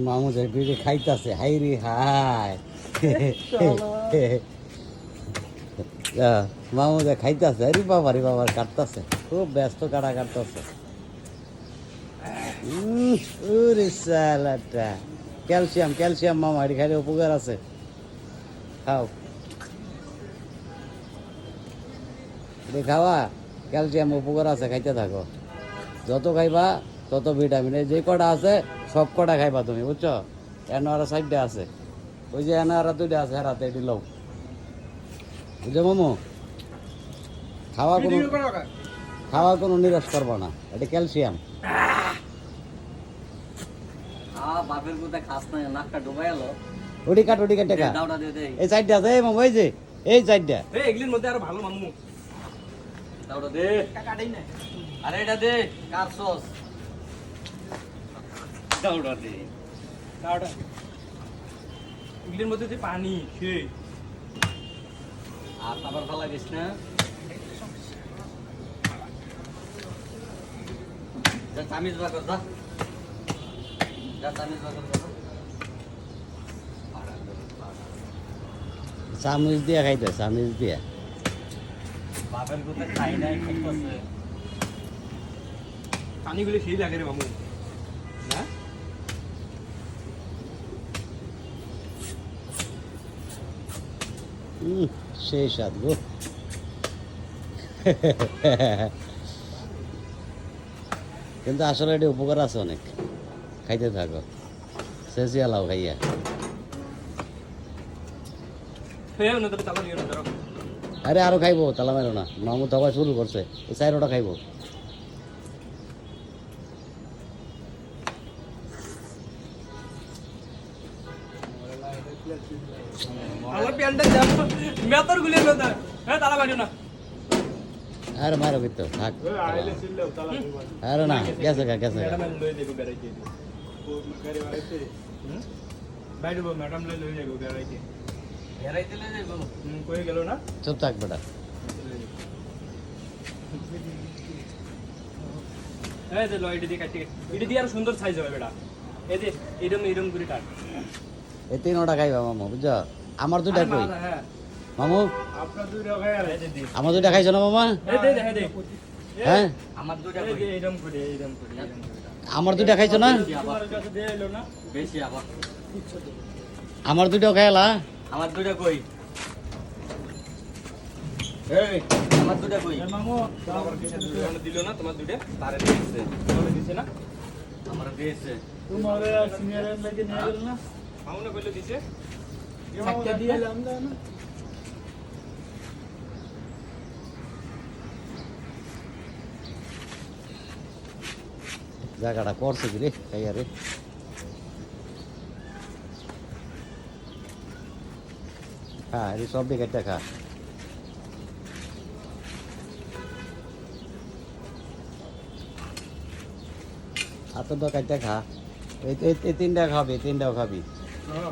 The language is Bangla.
মামু যে বিড়ি খাইতাছে হাই রে হাই মামু যে খাইতাছে আরে বাবা রে বাবা কাটতাছে খুব ব্যস্ত কাটা কাটতাছে ওরে সালাটা ক্যালসিয়াম ক্যালসিয়াম মামা এটি খাইলে উপকার আছে খাও খাওয়া ক্যালসিয়াম উপকার আছে খাইতে থাকো যত খাইবা তত ভিটামিন যে কটা আছে সব কটা খাইবা তুমি বুঝছো এনারা সাইডটা আছে ওই যে এনারা দুইটা আছে হারাতে এটি লোক বুঝছো মামু খাওয়া কোনো নিরাশ করবো না এটা ক্যালসিয়াম বাপের কোথায় খাস না নাকটা ডুবাই এলো ওটি কাট টাকা এই সাইডটা আছে মামু এই যে এই সাইডটা এগুলির মধ্যে আরো ভালো মামু দাওটা দে কাটাই না আরে এটা দে কার সস দাওটা দে দাওটা এগুলির মধ্যে যে পানি সেই আর আবার ভালো লাগিস না যা চামিজ বাকর যা চামিজ বাকর চামচ দিয়া খাইতে চামচ দিয়া বাপের কোথায় খাই নাই খাইতেছে পানিগুলি সেই লাগে রে মামু না সেই স্বাদ গো কিন্তু আসলে এটা উপকার আছে অনেক খাইতে থাকো শেষিয়া লাও খাইয়া ফের না তবে চালা নিও না ধরো আরে আরো খাইবো তালা মারো না মামু তো আবার শুরু করছে এই চাইরোটা খাইবো আমার প্যান্টটা দাও মেতর গুলির মধ্যে হ্যাঁ তালা বাড়িও না আরে মারো কিন্তু থাক আরে না গেছে গা ম্যাডাম লই দেবো বেড়াইতে ও গাড়ি বাড়াইতে বাইরে ম্যাডাম লই যাবো বেড়াইতে বেড়াইতে লই যাইবো কই গেল না চুপ থাক বেটা এই যে লইটি দিয়ে কাটি এটি দিয়ে আর সুন্দর সাইজ হবে বেটা এই যে এরম করে কাট এই তিনটা খাইবা মামু বুঝছো আমার দুইটা কই হ্যাঁ মামু আপনার দুইটা ভাই আর এই যে আমার দুইটা খাইছো না মামা এই দে হ্যাঁ আমার দুইটা এই যে কই এরম করে আমার দুইটা খাইছো না তোমার কাছে দিয়ে এলো না বেশি আবার আমার দুইটাও খাইলা আমার দুইটা কই এই আমার দুইটা কই মামু আমার কিছু দিল না তোমার দুইটা তারে দিয়েছে তোমারে দিছে না আমার দিয়েছে তোমারে সিনিয়রের লাগে নিয়ে গেল না মামু না কইলো দিছে একটা দিয়ে এলাম না জায়গাটা করছে কি রে খাইয়া রে খা এই সব দিকে একটা খা আর তো কাটটা খা এই তিনটা খাবি তিনটাও খাবি হ্যাঁ